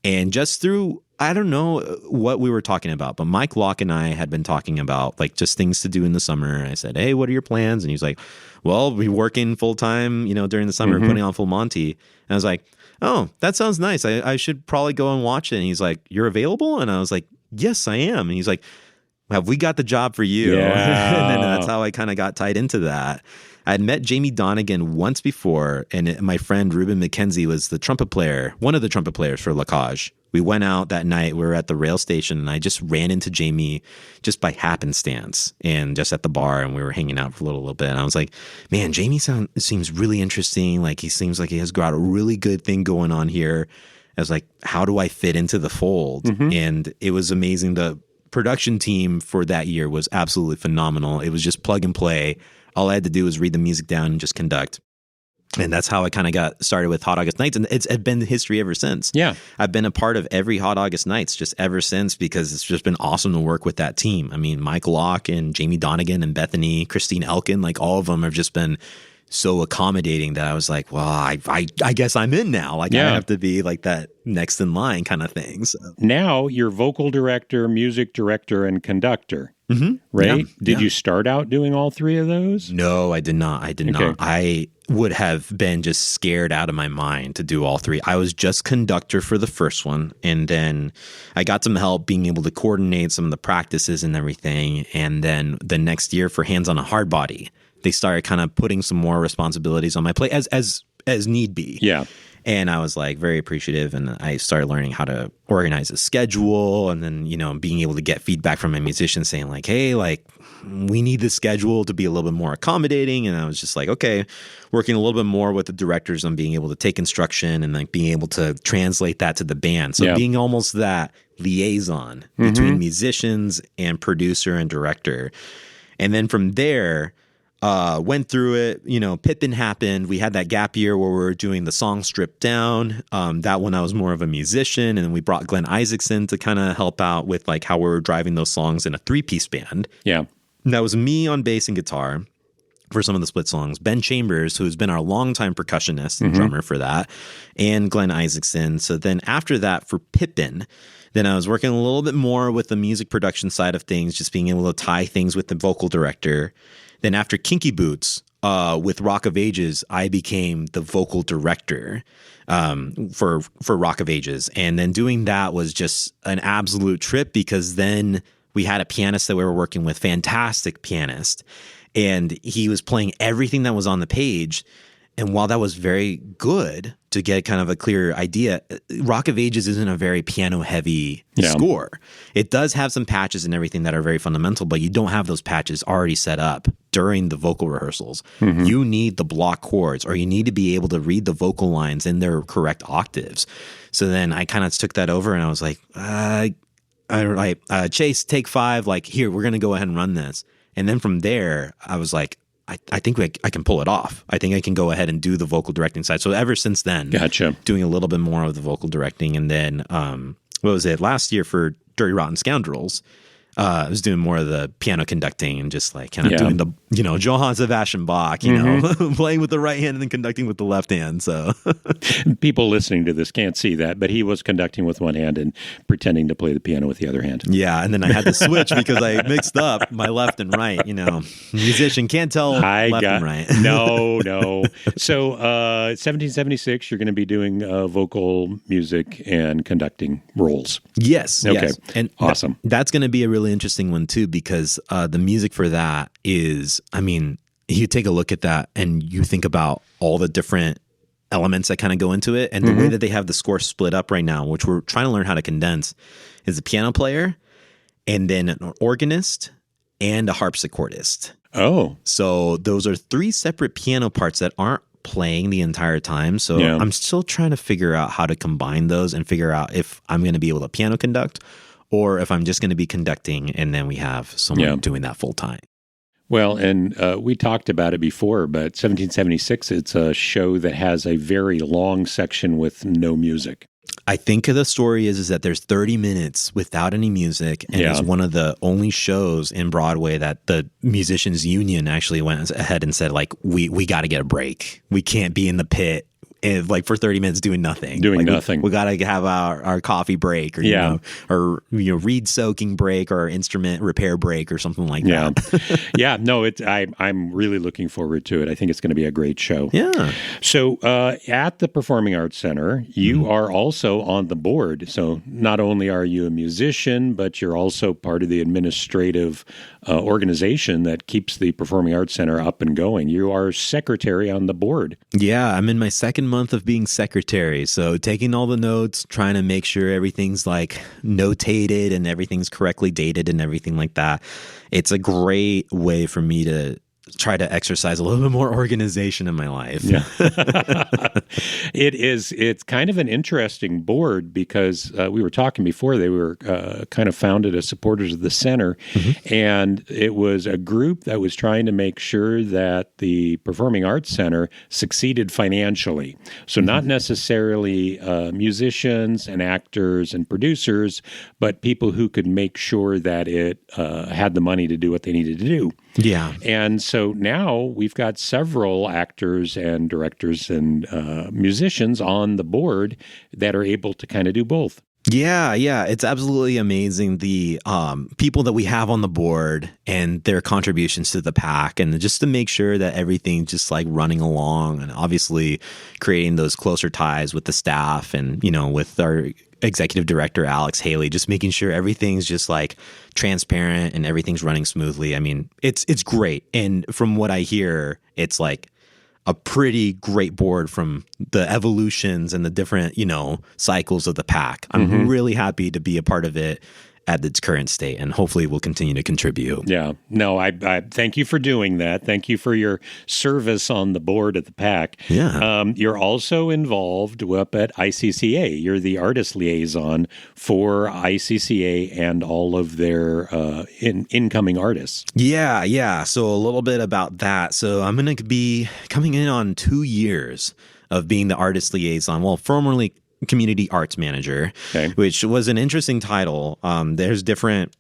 Speaker 4: And just through, I don't know what we were talking about, but Mike Locke and I had been talking about like just things to do in the summer. I said, hey, what are your plans? And he's like, well, we working full time, during the summer, putting on Full Monty. And I was like, oh, that sounds nice. I should probably go and watch it. And he's like, you're available? And I was like, yes, I am. And he's like, have we got the job for you?
Speaker 1: Yeah.
Speaker 4: And then that's how I kind of got tied into that. I had met Jamie Donegan once before, and my friend Ruben McKenzie was the trumpet player, one of the trumpet players for La Cage We went out that night. We were at the rail station, and I just ran into Jamie just by happenstance and just at the bar, and we were hanging out for a little bit. And I was like, man, Jamie seems really interesting. Like, he seems like he has got a really good thing going on here. I was like, how do I fit into the fold? And it was amazing. The production team for that year was absolutely phenomenal. It was just plug and play. All I had to do was read the music down and just conduct. And that's how I kind of got started with Hot August Nights. And it's been history ever since.
Speaker 1: Yeah.
Speaker 4: I've been a part of every Hot August Nights just ever since, because it's just been awesome to work with that team. I mean, Mike Locke and Jamie Donegan and Bethany, Christine Elkin, like all of them have just been so accommodating that I was like, well, I guess I'm in now. Like, I have to be like that next in line kind of thing. So.
Speaker 1: Now you're vocal director, music director, and conductor. Right?
Speaker 4: Yeah,
Speaker 1: Did you start out doing all three of those?
Speaker 4: No, I did not. I did not. I would have been just scared out of my mind to do all three. I was just conductor for the first one, and then I got some help being able to coordinate some of the practices and everything. And then the next year for Hands on a Hard Body, they started kind of putting some more responsibilities on my plate as need be.
Speaker 1: Yeah.
Speaker 4: And I was like very appreciative, and I started learning how to organize a schedule, and then, you know, being able to get feedback from my musicians saying like, hey, like, we need this schedule to be a little bit more accommodating. And I was just like, okay, working a little bit more with the directors on being able to take instruction and like being able to translate that to the band. So being almost that liaison between musicians and producer and director. And then from there, went through it, you know, Pippin happened. We had that gap year where we were doing the song Stripped Down. That one I was more of a musician, and then we brought Glenn Isaacson to kind of help out with like how we were driving those songs in a 3-piece band.
Speaker 1: Yeah.
Speaker 4: And that was me on bass and guitar for some of the split songs, Ben Chambers, who's been our longtime percussionist and drummer for that, and Glenn Isaacson. So then after that for Pippin, then I was working a little bit more with the music production side of things, just being able to tie things with the vocal director. Then after Kinky Boots, with Rock of Ages, I became the vocal director for Rock of Ages. And then doing that was just an absolute trip, because then we had a pianist that we were working with, fantastic pianist, and he was playing everything that was on the page. And while that was very good to get kind of a clear idea, Rock of Ages isn't a very piano-heavy score. It does have some patches and everything that are very fundamental, but you don't have those patches already set up during the vocal rehearsals. You need the block chords, or you need to be able to read the vocal lines in their correct octaves. So then I kind of took that over, and I was like, Chase, take 5. Like, here, we're going to go ahead and run this. And then from there, I was like, I think I can pull it off. I think I can go ahead and do the vocal directing side. So ever since then, doing a little bit more of the vocal directing. And then, what was it? Last year for Dirty Rotten Scoundrels, I was doing more of the piano conducting and just like kind of doing the, you know, Johann Sebastian Bach, you know, playing with the right hand and then conducting with the left hand. So
Speaker 1: people listening to this can't see that, but he was conducting with one hand and pretending to play the piano with the other hand.
Speaker 4: Yeah. And then I had to switch because I mixed up my left and right, you know, musician can't tell left and right.
Speaker 1: No. So 1776, you're going to be doing vocal, music, and conducting roles.
Speaker 4: Yes.
Speaker 1: Okay.
Speaker 4: Yes. And
Speaker 1: awesome.
Speaker 4: That's going to be a really interesting one too, because the music for that is, I mean, you take a look at that and you think about all the different elements that kind of go into it, and the way that they have the score split up right now, which we're trying to learn how to condense, is a piano player and then an organist and a harpsichordist.
Speaker 1: Oh.
Speaker 4: So those are 3 separate piano parts that aren't playing the entire time. So I'm still trying to figure out how to combine those and figure out if I'm going to be able to piano conduct, or if I'm just going to be conducting and then we have someone doing that full time.
Speaker 1: Well, and we talked about it before, but 1776, it's a show that has a very long section with no music.
Speaker 4: I think the story is that there's 30 minutes without any music, and it's one of the only shows in Broadway that the musicians union actually went ahead and said, like, we got to get a break. We can't be in the pit like for 30 minutes doing nothing. We got to have our coffee break, or reed soaking break, or instrument repair break, or something like that.
Speaker 1: No, I'm really looking forward to it. I think it's going to be a great show.
Speaker 4: Yeah.
Speaker 1: So at the Performing Arts Center, you are also on the board. So not only are you a musician, but you're also part of the administrative organization that keeps the Performing Arts Center up and going. You are secretary on the board.
Speaker 4: Yeah, I'm in my second month of being secretary. So taking all the notes, trying to make sure everything's like notated and everything's correctly dated and everything like that. It's a great way for me to try to exercise a little bit more organization in my life.
Speaker 1: Yeah. It's kind of an interesting board because we were talking before, they were kind of founded as supporters of the center. And it was a group that was trying to make sure that the Performing Arts Center succeeded financially. So not necessarily musicians and actors and producers, but people who could make sure that it had the money to do what they needed to do.
Speaker 4: Yeah.
Speaker 1: And so now we've got several actors and directors and musicians on the board that are able to kind of do both.
Speaker 4: Yeah. It's absolutely amazing the people that we have on the board and their contributions to the PAC, and just to make sure that everything's just like running along, and obviously creating those closer ties with the staff and, you know, with our executive director, Alex Haley, just making sure everything's just like transparent and everything's running smoothly. I mean, it's great. And from what I hear, it's like a pretty great board from the evolutions and the different, you know, cycles of the PAC. I'm really happy to be a part of it at its current state, and hopefully we'll continue to contribute.
Speaker 1: Yeah. No, I thank you for doing that. Thank you for your service on the board at the PAC.
Speaker 4: Yeah.
Speaker 1: You're also involved up at ICCA. You're the artist liaison for ICCA and all of their incoming artists.
Speaker 4: Yeah. So a little bit about that. So I'm going to be coming in on 2 years of being the artist liaison. Well, formerly community arts manager, which was an interesting title. There's different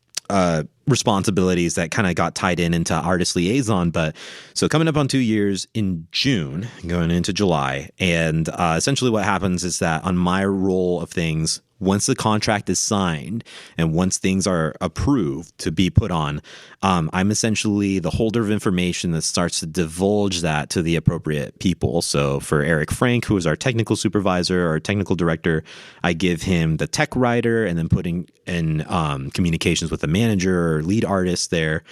Speaker 4: responsibilities that kind of got tied into artist liaison. But so coming up on 2 years in June, going into July. And essentially what happens is that on my role of things, once the contract is signed and once things are approved to be put on, I'm essentially the holder of information that starts to divulge that to the appropriate people. So for Eric Frank, who is our technical supervisor or technical director, I give him the tech writer, and then putting in communications with the manager or lead artist there,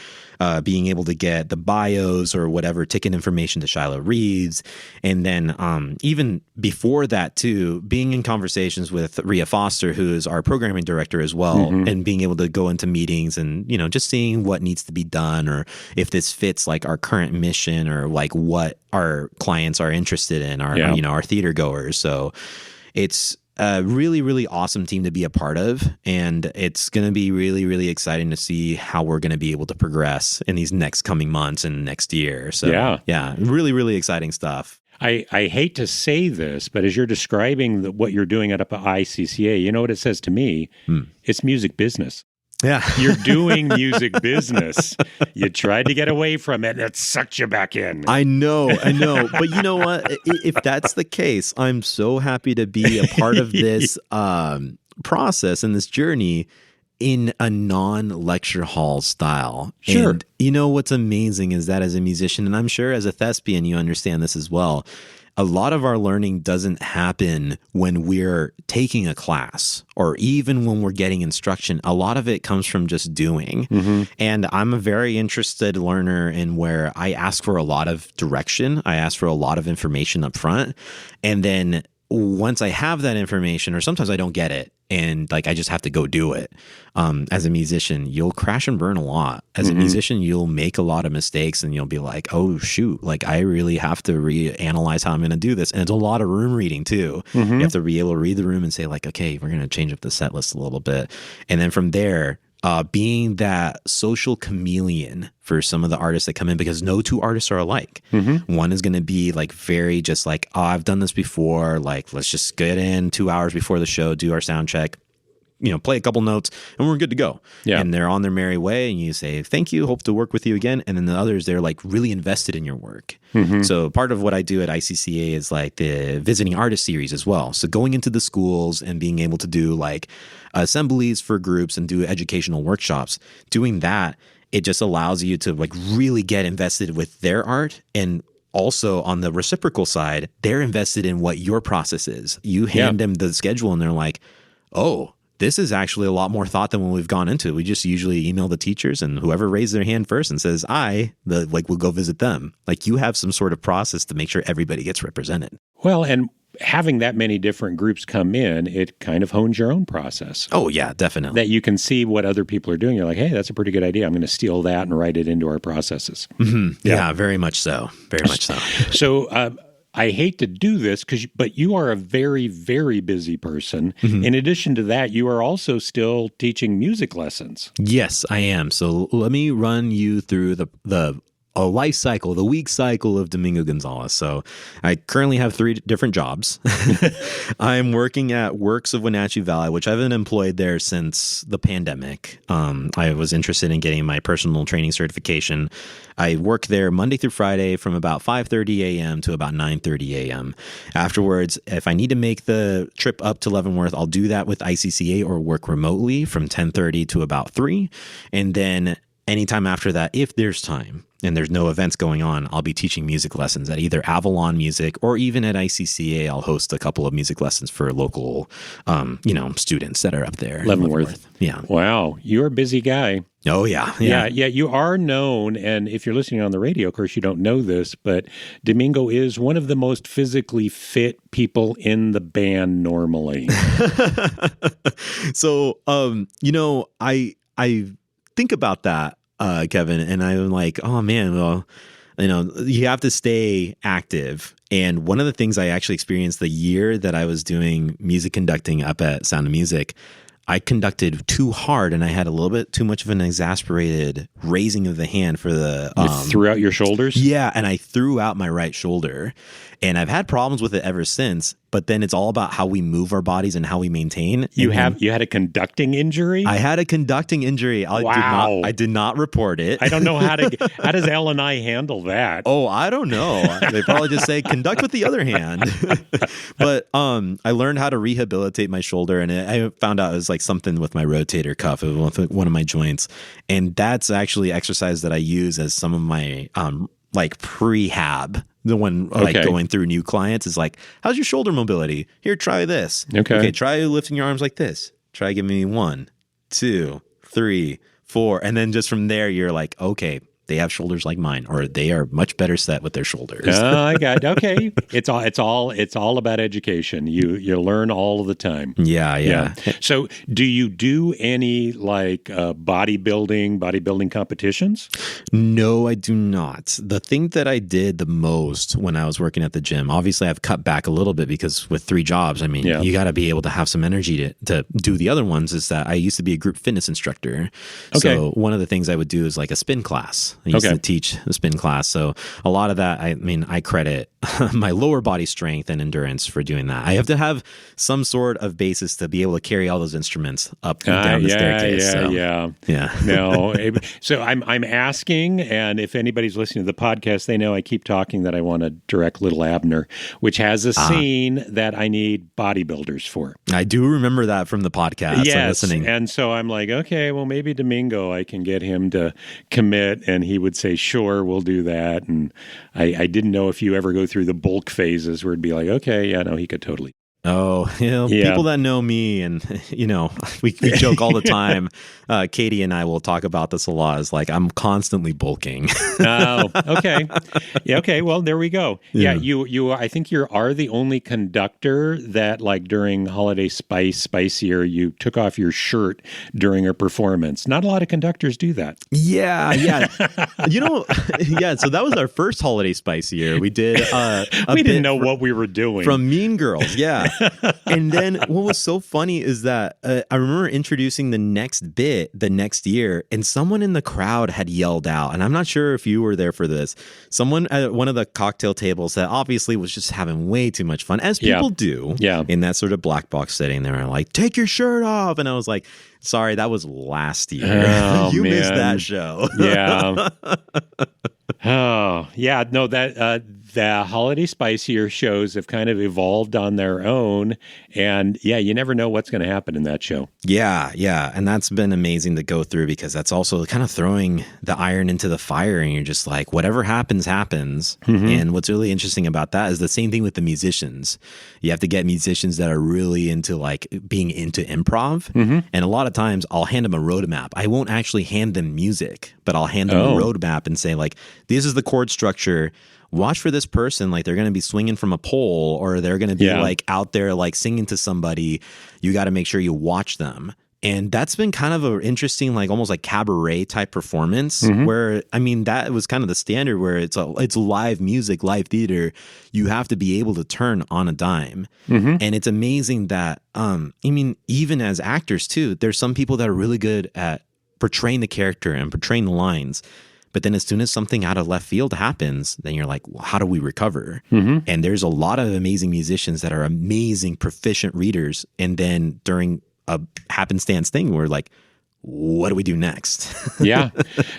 Speaker 4: being able to get the bios or whatever ticket information to Shiloh Reeves. And then even before that too, being in conversations with Rhea Foster, who is our programming director as well, and being able to go into meetings and, you know, just seeing what needs to be done, or if this fits like our current mission, or like what our clients are interested in, our you know, our theater goers. So it's a really, really awesome team to be a part of. And it's going to be really, really exciting to see how we're going to be able to progress in these next coming months and next year. So yeah, really, really exciting stuff.
Speaker 1: I hate to say this, but as you're describing what you're doing at ICCA, you know what it says to me? It's music business.
Speaker 4: Yeah.
Speaker 1: You're doing music business. You tried to get away from it, and it sucked you back in.
Speaker 4: I know. But you know what? If that's the case, I'm so happy to be a part of this process and this journey in a non-lecture hall style.
Speaker 1: Sure.
Speaker 4: And you know what's amazing is that as a musician, and I'm sure as a thespian, you understand this as well, a lot of our learning doesn't happen when we're taking a class or even when we're getting instruction. A lot of it comes from just doing. And I'm a very interested learner in where I ask for a lot of direction. I ask for a lot of information up front. And then once I have that information, or sometimes I don't get it, and like I just have to go do it. As a musician, you'll crash and burn a lot. As a musician, you'll make a lot of mistakes, and you'll be like, oh shoot, like I really have to reanalyze how I'm going to do this. And it's a lot of room reading too. You have to be able to read the room and say like, okay, we're going to change up the set list a little bit. And then from there, being that social chameleon for some of the artists that come in, because no two artists are alike. One is going to be like very just like, oh, I've done this before. Like, let's just get in 2 hours before the show, do our sound check, you know, play a couple notes, and we're good to go. And they're on their merry way, and you say, thank you, hope to work with you again. And then the others, they're like really invested in your work. So part of what I do at ICCA is like the visiting artist series as well. So going into the schools and being able to do like assemblies for groups and do educational workshops, doing that, it just allows you to like really get invested with their art. And also on the reciprocal side, they're invested in what your process is. You hand them the schedule and they're like, oh, this is actually a lot more thought than when we've gone into. We just usually email the teachers, and whoever raised their hand first and says, we'll go visit them. Like, you have some sort of process to make sure everybody gets represented.
Speaker 1: Well, and having that many different groups come in, it kind of hones your own process.
Speaker 4: Oh, yeah, definitely.
Speaker 1: That you can see what other people are doing. You're like, hey, that's a pretty good idea. I'm going to steal that and write it into our processes.
Speaker 4: Yeah, very much so. Very much so.
Speaker 1: So I hate to do this, but you are a very, very busy person. In addition to that, you are also still teaching music lessons.
Speaker 4: Yes, I am. So let me run you through the life cycle, the week cycle of Domingo Gonzalez. So I currently have 3 different jobs. I'm working at Works of Wenatchee Valley, which I've been employed there since the pandemic. I was interested in getting my personal training certification. I work there Monday through Friday from about 5:30 a.m. to about 9:30 a.m. Afterwards, if I need to make the trip up to Leavenworth, I'll do that with ICCA or work remotely from 10:30 to about 3. And then anytime after that, if there's time and there's no events going on, I'll be teaching music lessons at either Avalon Music or even at ICCA. I'll host a couple of music lessons for local, students that are up there.
Speaker 1: Leavenworth.
Speaker 4: Yeah.
Speaker 1: Wow. You're a busy guy.
Speaker 4: Oh, yeah.
Speaker 1: Yeah. You are known. And if you're listening on the radio, of course, you don't know this, but Domingo is one of the most physically fit people in the band normally.
Speaker 4: So, I think about that, Kevin, and I'm like, oh man, well, you have to stay active. And one of the things I actually experienced the year that I was doing music conducting up at Sound of Music, I conducted too hard and I had a little bit too much of an exasperated raising of the hand for the...
Speaker 1: You threw out your shoulders?
Speaker 4: Yeah, and I threw out my right shoulder. And I've had problems with it ever since, but then it's all about how we move our bodies and how we maintain.
Speaker 1: You had a conducting injury?
Speaker 4: I had a conducting injury.
Speaker 1: Wow.
Speaker 4: I did not report it.
Speaker 1: I don't know how does L&I handle that?
Speaker 4: Oh, I don't know. They probably just say conduct with the other hand. But I learned how to rehabilitate my shoulder, and I found out it was like something with my rotator cuff, it was one of my joints. And that's actually exercise that I use as some of my like prehab. The one going through new clients is like, how's your shoulder mobility? Here, try this. Okay, try lifting your arms like this. Try giving me 1, 2, 3, 4. And then just from there, you're like, okay, they have shoulders like mine, or they are much better set with their shoulders.
Speaker 1: I got it. Okay. It's all about education. You learn all of the time.
Speaker 4: Yeah.
Speaker 1: So do you do any like bodybuilding competitions?
Speaker 4: No, I do not. The thing that I did the most when I was working at the gym, obviously I've cut back a little bit because with 3 jobs, I mean, you got to be able to have some energy to do the other ones, is that I used to be a group fitness instructor. Okay. So one of the things I would do is like a spin class. I used to teach a spin class. So a lot of that, I credit my lower body strength and endurance for doing that. I have to have some sort of basis to be able to carry all those instruments up and down the staircase. Yeah.
Speaker 1: No. So I'm asking, and if anybody's listening to the podcast, they know I keep talking that I want to direct Little Abner, which has a scene that I need bodybuilders for.
Speaker 4: I do remember that from the podcast.
Speaker 1: Yes.
Speaker 4: Listening.
Speaker 1: And so I'm like, okay, well, maybe Domingo, I can get him to commit, and he would say, sure, we'll do that. And I didn't know if you ever go through the bulk phases where it'd be like, okay, yeah, no, he could totally.
Speaker 4: Oh, people that know me, and we joke all the time. Katie and I will talk about this a lot. Is like I'm constantly bulking.
Speaker 1: Oh, okay, yeah, okay. Well, there we go. Yeah, you. I think you are the only conductor that, like during Holiday Spicier, you took off your shirt during a performance. Not a lot of conductors do that.
Speaker 4: Yeah. So that was our first Holiday Spicier. We did.
Speaker 1: We didn't know what we were doing
Speaker 4: from Mean Girls. Yeah. And then what was so funny is that I remember introducing the next bit the next year, and someone in the crowd had yelled out, and I'm not sure if you were there for this, someone at one of the cocktail tables that obviously was just having way too much fun, as people do in that sort of black box setting. They were like, take your shirt off. And I was like, sorry, that was last year.
Speaker 1: Oh,
Speaker 4: you missed that show.
Speaker 1: Yeah. Oh, yeah. No, the Holiday Spicier shows have kind of evolved on their own. And yeah, you never know what's going to happen in that show.
Speaker 4: Yeah. And that's been amazing to go through, because that's also kind of throwing the iron into the fire, and you're just like, whatever happens. Mm-hmm. And what's really interesting about that is the same thing with the musicians. You have to get musicians that are really into like being into improv. Mm-hmm. And a lot of times I'll hand them a roadmap. I won't actually hand them music, but I'll hand them a roadmap and say like, this is the chord structure. watch for this person. Like, they're going to be swinging from a pole, or they're going to be like out there like singing to somebody. You got to make sure you watch them. And that's been kind of an interesting, like almost like cabaret type performance where, I mean, that was kind of the standard where it's live music, live theater. You have to be able to turn on a dime. And it's amazing that, I mean, even as actors too, there's some people that are really good at portraying the character and portraying the lines. But then as soon as something out of left field happens, then you're like, well, how do we recover? And there's a lot of amazing musicians that are amazing, proficient readers. And then during a happenstance thing, we're like, what do we do next?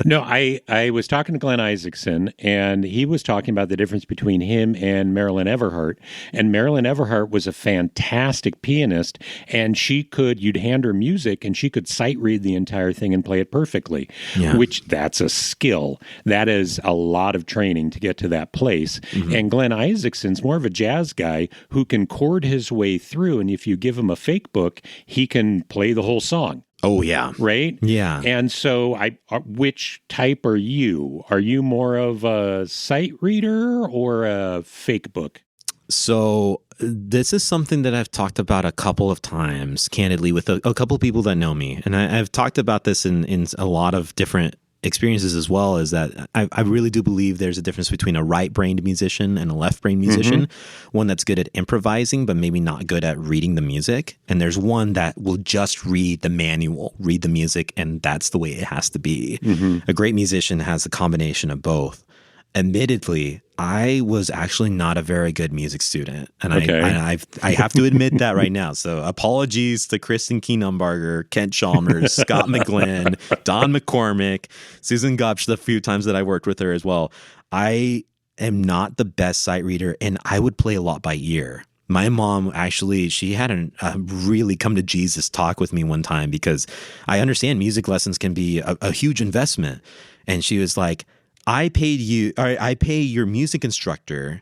Speaker 1: No, I was talking to Glenn Isaacson, and he was talking about the difference between him and Marilyn Everhart. And Marilyn Everhart was a fantastic pianist, and you'd hand her music, and she could sight read the entire thing and play it perfectly, which that's a skill. That is a lot of training to get to that place. And Glenn Isaacson's more of a jazz guy who can chord his way through, and if you give him a fake book, he can play the whole song.
Speaker 4: Oh, yeah.
Speaker 1: Right?
Speaker 4: Yeah.
Speaker 1: And so which type are you? Are you more of a sight reader or a fake book?
Speaker 4: So this is something that I've talked about a couple of times, candidly, with a couple of people that know me. And I've talked about this in a lot of different experiences as well, is that I really do believe there's a difference between a right-brained musician and a left-brained musician. One that's good at improvising, but maybe not good at reading the music. And there's one that will just read the manual, read the music, and that's the way it has to be. A great musician has a combination of both. Admittedly, I was actually not a very good music student, and I have to admit that right now. So apologies to Kristen Keenumbarger, Kent Chalmers, Scott McGlynn, Don McCormick, Susan Gupsh, the few times that I worked with her as well. I am not the best sight reader, and I would play a lot by ear. My mom, actually, she had a really come to Jesus talk with me one time, because I understand music lessons can be a huge investment. And she was like, I pay your music instructor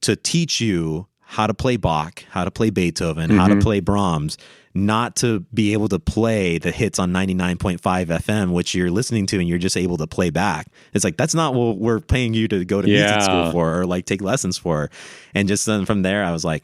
Speaker 4: to teach you how to play Bach, how to play Beethoven, how to play Brahms, not to be able to play the hits on 99.5 FM, which you're listening to and you're just able to play back. It's like, that's not what we're paying you to go to music school for, or like take lessons for. And just then from there, I was like,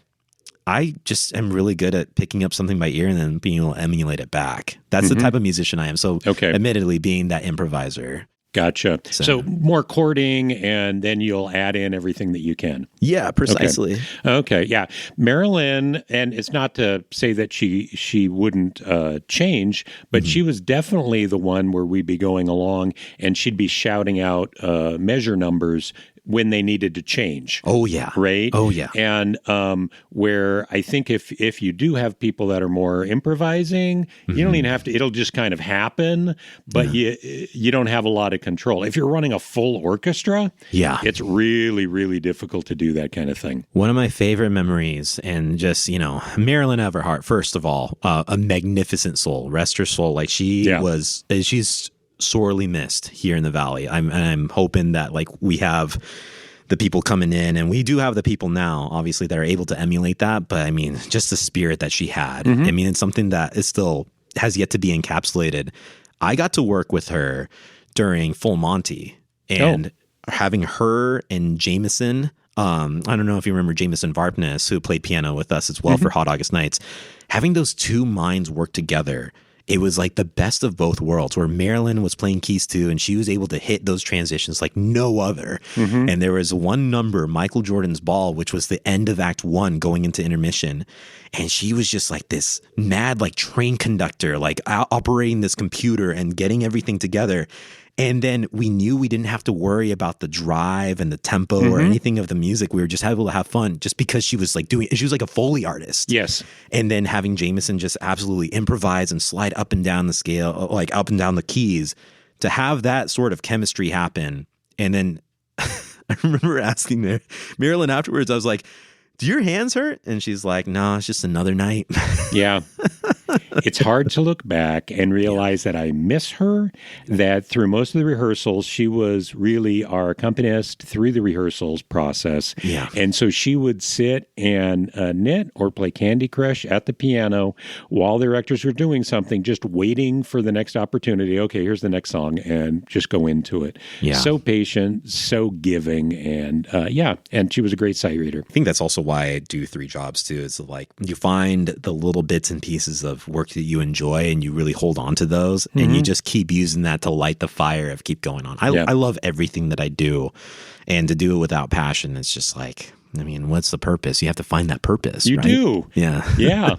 Speaker 4: I just am really good at picking up something by ear and then being able to emulate it back. That's the type of musician I am. So admittedly, being that improviser.
Speaker 1: Gotcha. So more chording, and then you'll add in everything that you can.
Speaker 4: Yeah, precisely.
Speaker 1: Okay. Yeah. Marilyn, and it's not to say that she wouldn't change, but she was definitely the one where we'd be going along and she'd be shouting out measure numbers when they needed to change.
Speaker 4: Oh, yeah.
Speaker 1: Right?
Speaker 4: Oh, yeah.
Speaker 1: And where I think if you do have people that are more improvising, you don't even have to, it'll just kind of happen, but you don't have a lot of control. If you're running a full orchestra, it's really, really difficult to do that kind of thing.
Speaker 4: One of my favorite memories, and just, Marilyn Everhart, first of all, a magnificent soul, rest her soul. Like she's sorely missed here in the Valley. I'm hoping that like we have the people coming in, and we do have the people now, obviously, that are able to emulate that. But I mean, just the spirit that she had. I mean, it's something that is still has yet to be encapsulated. I got to work with her during Full Monty, and having her and Jameson. I don't know if you remember Jameson Varpness, who played piano with us as well for Hot August Nights. Having those two minds work together, it was like the best of both worlds, where Marilyn was playing keys too, and she was able to hit those transitions like no other. And there was one number, Michael Jordan's Ball, which was the end of Act 1 going into intermission. And she was just like this mad, like train conductor, like operating this computer and getting everything together. And then we knew we didn't have to worry about the drive and the tempo or anything of the music. We were just able to have fun just because she was like she was like a Foley artist.
Speaker 1: Yes.
Speaker 4: And then having Jameson just absolutely improvise and slide up and down the scale, like up and down the keys, to have that sort of chemistry happen. And then I remember asking Marilyn afterwards, I was like, do your hands hurt? And she's like, no, it's just another night.
Speaker 1: Yeah. it's hard to look back and realize that I miss her, that through most of the rehearsals, she was really our accompanist through the rehearsals process.
Speaker 4: Yeah.
Speaker 1: And so she would sit and knit or play Candy Crush at the piano while the directors were doing something, just waiting for the next opportunity. Okay, here's the next song, and just go into it.
Speaker 4: Yeah.
Speaker 1: So patient, so giving, and and she was a great sight reader.
Speaker 4: I think that's also why I do 3 jobs too. Is like you find the little bits and pieces of work that you enjoy and you really hold on to those and you just keep using that to light the fire of keep going on. I love everything that I do, and to do it without passion, it's just like, I mean, what's the purpose? You have to find that purpose.
Speaker 1: You
Speaker 4: right?
Speaker 1: do.
Speaker 4: Yeah.
Speaker 1: Yeah.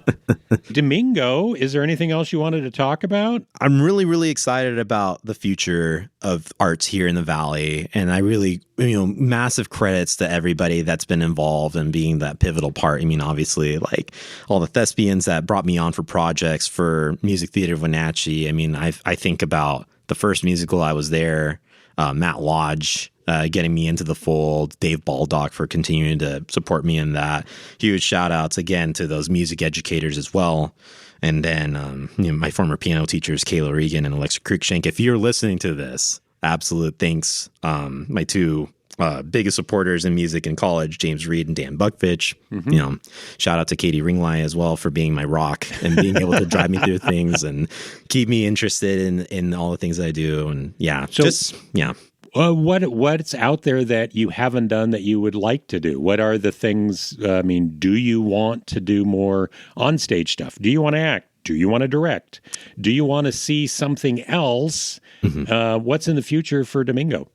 Speaker 1: Domingo, is there anything else you wanted to talk about?
Speaker 4: I'm really, really excited about the future of arts here in the Valley. And I really, massive credits to everybody that's been involved in being that pivotal part. I mean, obviously, like all the thespians that brought me on for projects for Music Theater of Wenatchee. I mean, I think about the first musical I was there, Matt Lodge, getting me into the fold, Dave Baldock for continuing to support me in that. Huge shout outs again to those music educators as well. And then my former piano teachers, Kayla Regan and Alexa Cruikshank. If you're listening to this, absolute thanks. My 2 biggest supporters in music in college, James Reed and Dan Buckfitch. Shout out to Katie Ringley as well for being my rock and being able to drive me through things and keep me interested in all the things I do. And
Speaker 1: what's out there that you haven't done that you would like to do? What are the things? I mean, do you want to do more on-stage stuff? Do you want to act? Do you want to direct? Do you want to see something else? What's in the future for Domingo?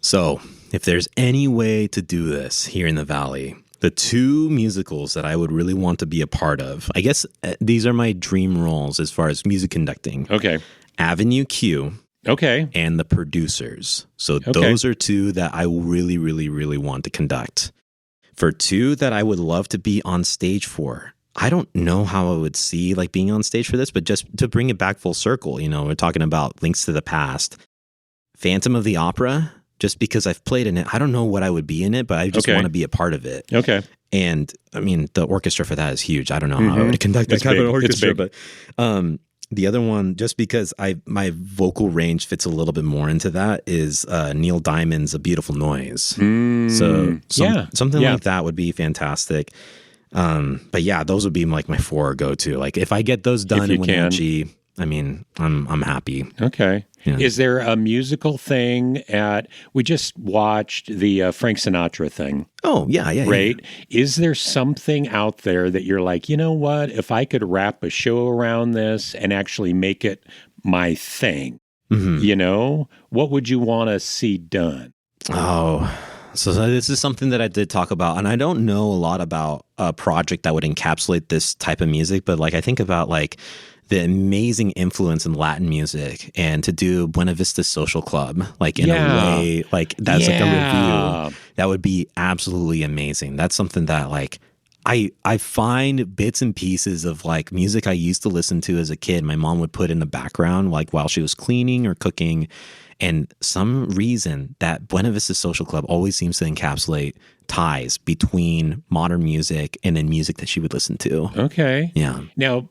Speaker 4: So, if there's any way to do this here in the Valley, the 2 musicals that I would really want to be a part of, I guess these are my dream roles as far as music conducting.
Speaker 1: Okay.
Speaker 4: Avenue Q.
Speaker 1: Okay.
Speaker 4: And The Producers. So those are 2 that I really, really, really want to conduct. For 2 that I would love to be on stage for, I don't know how I would see like being on stage for this, but just to bring it back full circle, we're talking about links to the past. Phantom of the Opera, just because I've played in it, I don't know what I would be in it, but I just want to be a part of it.
Speaker 1: Okay.
Speaker 4: And I mean, the orchestra for that is huge. I don't know how I would conduct that kind of orchestra, but the other one, just because my vocal range fits a little bit more into that, is Neil Diamond's A Beautiful Noise. So something like that would be fantastic. But yeah, those would be like my 4 go-to. Like if I get those done in Wenatchee, I mean, I'm happy.
Speaker 1: Okay.
Speaker 4: Yeah.
Speaker 1: Is there a musical thing we just watched the Frank Sinatra thing.
Speaker 4: Oh, yeah.
Speaker 1: Right? Yeah. Is there something out there that you're like, you know what, if I could wrap a show around this and actually make it my thing, what would you want to see done?
Speaker 4: Oh, so this is something that I did talk about, and I don't know a lot about a project that would encapsulate this type of music, but like I think about like the amazing influence in Latin music, and to do Buena Vista Social Club, like in a way, like that's like a review, that would be absolutely amazing. That's something that like I find bits and pieces of like music I used to listen to as a kid. My mom would put in the background, like while she was cleaning or cooking. And some reason that Buena Vista Social Club always seems to encapsulate ties between modern music and then music that she would listen to.
Speaker 1: Okay.
Speaker 4: Yeah.
Speaker 1: Now,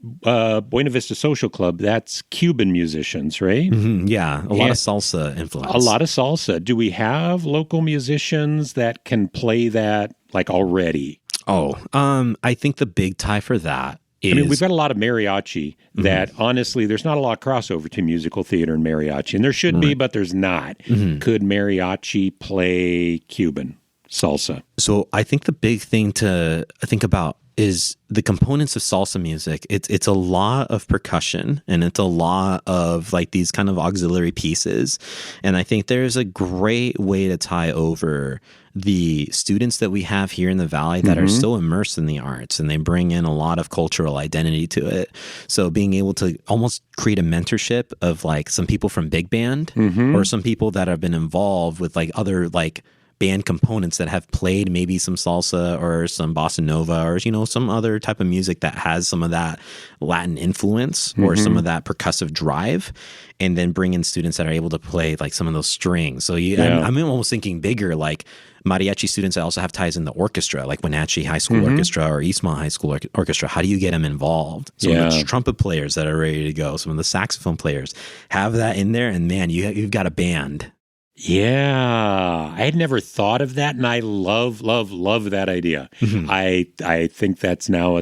Speaker 1: Buena Vista Social Club, that's Cuban musicians, right?
Speaker 4: Yeah. A lot of salsa influence.
Speaker 1: A lot of salsa. Do we have local musicians that can play that like already?
Speaker 4: Oh, I think the big tie for that is...
Speaker 1: I mean, we've got a lot of mariachi that, honestly, there's not a lot of crossover to musical theater and mariachi. And there should be, but there's not. Could mariachi play Cuban salsa?
Speaker 4: So I think the big thing to think about is the components of salsa music. It's a lot of percussion, and it's a lot of like these kind of auxiliary pieces. And I think there's a great way to tie over the students that we have here in the Valley that are so immersed in the arts, and they bring in a lot of cultural identity to it. So being able to almost create a mentorship of like some people from big band or some people that have been involved with like other like band components that have played maybe some salsa or some bossa nova or, some other type of music that has some of that Latin influence or some of that percussive drive, and then bring in students that are able to play like some of those strings. So I'm almost thinking bigger, like mariachi students that also have ties in the orchestra, like Wenatchee High School Orchestra or Eastmont High School Orchestra. How do you get them involved? Some of the trumpet players that are ready to go, some of the saxophone players, have that in there, and man, you've got a band.
Speaker 1: Yeah, I had never thought of that, and I love that idea. I think that's now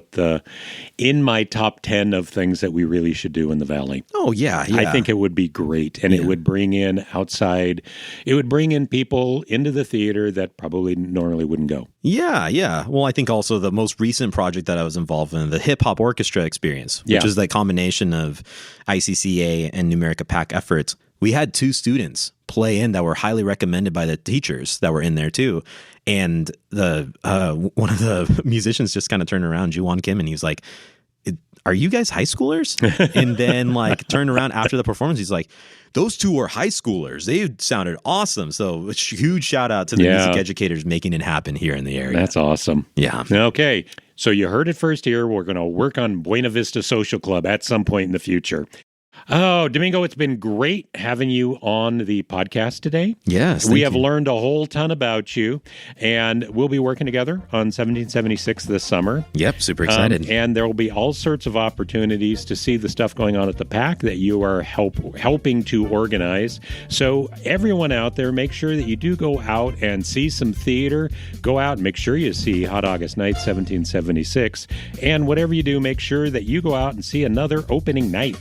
Speaker 1: in my top 10 of things that we really should do in the Valley.
Speaker 4: Oh, yeah.
Speaker 1: I think it would be great, and it would bring in people into the theater that probably normally wouldn't go.
Speaker 4: Yeah. Well, I think also the most recent project that I was involved in, the Hip Hop Orchestra Experience, which is the combination of ICCA and Numerica PAC efforts. We had 2 students play in that were highly recommended by the teachers that were in there too. And one of the musicians just kind of turned around, Juwon Kim, and he was like, "Are you guys high schoolers?" And then like turned around after the performance, he's like, "Those 2 were high schoolers. They sounded awesome." So a huge shout out to the music educators making it happen here in the area.
Speaker 1: That's awesome.
Speaker 4: Yeah.
Speaker 1: Okay. So you heard it first here. We're going to work on Buena Vista Social Club at some point in the future. Oh, Domingo, it's been great having you on the podcast today.
Speaker 4: Yes.
Speaker 1: We have learned a whole ton about you, and we'll be working together on 1776 this summer.
Speaker 4: Yep, super excited.
Speaker 1: And there will be all sorts of opportunities to see the stuff going on at the PAC that you are helping to organize. So everyone out there, make sure that you do go out and see some theater. Go out and make sure you see Hot August Night 1776. And whatever you do, make sure that you go out and see another opening night.